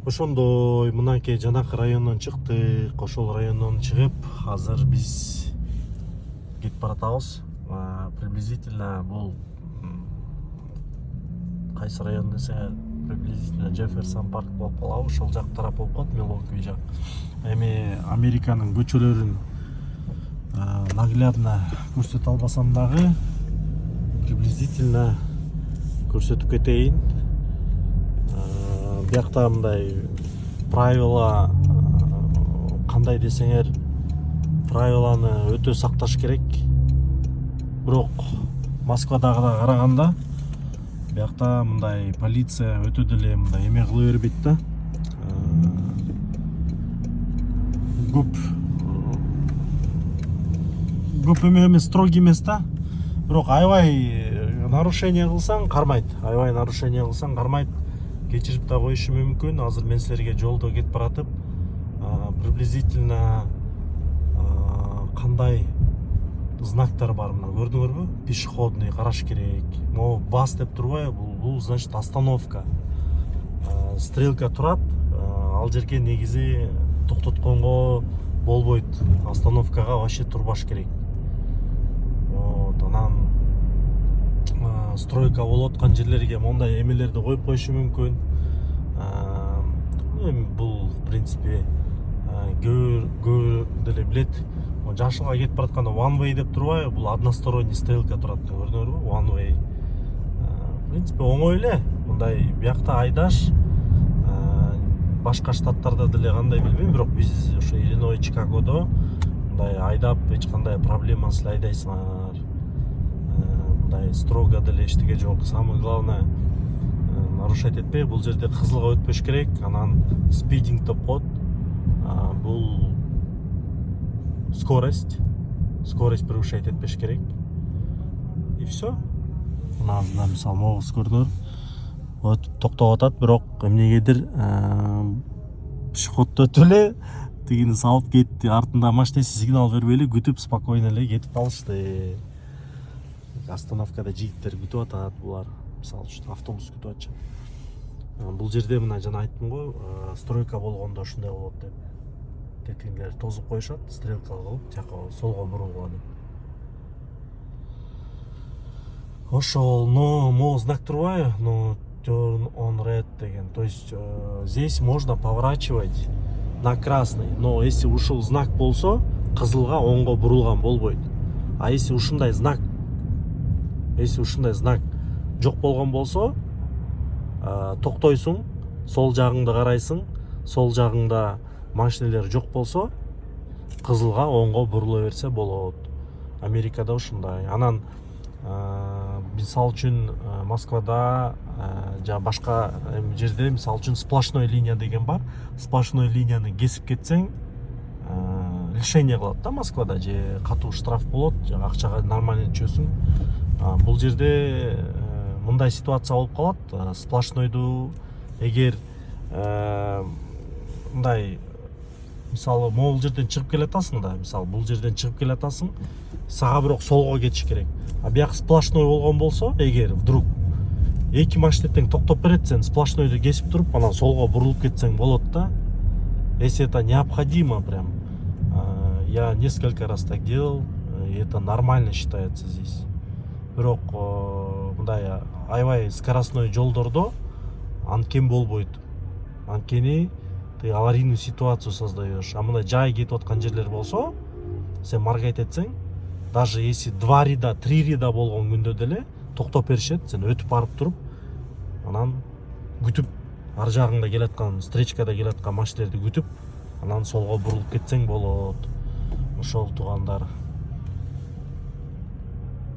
Ошондой мынакей жанакы райондон чыктык. Ошол райондон чыгып, азыр биз кетип баратабыз. Приблизительно бул кайсы район десе, приблизительно Джефферсон парк болуп калабы, ошол жак тарап болуп калат, Милуоки жак. Эми Американын көчөлөрүн наглядно көрсөтө албасам дагы, приблизительно көрсөтүп кетейин. Биякта мындай правила, кандай десеңер, правиланы өтө сакташ керек. Бирок Москвадагыга караганда биякта мындай полиция өтө деле мындай эме кыла бербейт да. Көп эме эмес, строгий эмес да. Бирок аябай нарушение кылсаң кармайт. Аябай нарушение кылсаң кармайт. Кечирип да коюшу мүмкүн. Азыр мен силерге жолдо кетип баратып, приблизительно кандай знактар бар мына көрдүңөрбү? Пешеходный караш керек. Могу бас деп турбайбы? Бул значит остановка. Стрелка турат. Ал жерге негизи токтотконго болбойт. Остановкага вообще турбаш керек. Вот, анан стройка болуп аткан жерлерге мондай эмелерди коюп коюшу мүмкүн. Эми бул в принципе көп деле билет. Жашылга кетип баратканда one way деп турбайбы? Бул односторонний стрелка турат, көрдүңөрбү? One way. В принципе оңой эле. Мындай биякта айдаш башка штаттарда деле кандай билбейм, бирок биз ошо Иллиной, Чикагодо мындай айдап эч кандай проблемасыз айдайсыңар. Мындай строго деле эчтеке жок. Самое главное нарушать этпей. Бул жерде кызылга өтпөш керек. Анан спидинг деп коет. Бул скорость превышать этпеш керек. И все. Мына мисалы могуз көрдүңөр. Өтүп токтоп атат, бирок эмнегедир пешеходду өтүп эле тигини салып кетти. Артында машинеси сигнал бербей эле күтүп спокойно эле кетип калышты. Остановкада жигиттер күтүп атат булар. Мисалы үчүн автобус күтүп атчы. Бул жерде мына жана айттым го, стройка болгондо ушундай болот деп. Тетиңдер тозуп коюшат, стрелка кылып, жака солго бурулган деп. Ошол, но могу знак турбайбы? Но turn on red деген. То есть здесь можно поворачивать на красный, но если ушул знак болсо, кызылга оңго бурулган болбойт. А если ушундай знак жок болгон болсо, токтойсуң, сол жагыңды карайсың, сол жагыңда машинелер жок болсо, кызылга оңго бурула берсе болот. Америкада ушундай. Анан мисалы үчүн Москвада жана башка жерде мисалы үчүн сплошной линия деген бар. Сплошной линияны кесип кетсең, лишение кылат да Москвада, же катуу штраф болот, же акчага нормально чөсүң. Бул жерде мындай ситуация болуп калат. Сплошнойду эгер мындай мисалы могул жерден чыгып келатасың да, мисалы бул жерден чыгып келатасың, сага бирок солго кетиш керек. А бияк сплошной болгон болсо, эгер вдруг эки машина тең токтоп берет, сен сплошнойду кесип туруп, анан солго бурулуп кетсең болот да. Если это необходимо прям. Я несколько раз так делал, и это нормально считается здесь. Бирок мындай аябай скоростной жолдордо анткени болбойт. Анткени ты аварийную ситуацию создаешь. А мындай жай кетип аткан жерлер болсо, сен маргайт этсең, даже если 2 рида, 3 рида болгон күндө деле токтоп беришет, сен өтүп барып туруп, анан күтүп, ар жагыңда келаткан, встречкада келаткан машинелерди күтүп, анан солго бурулуп кетсең болот. Ошол туугандар.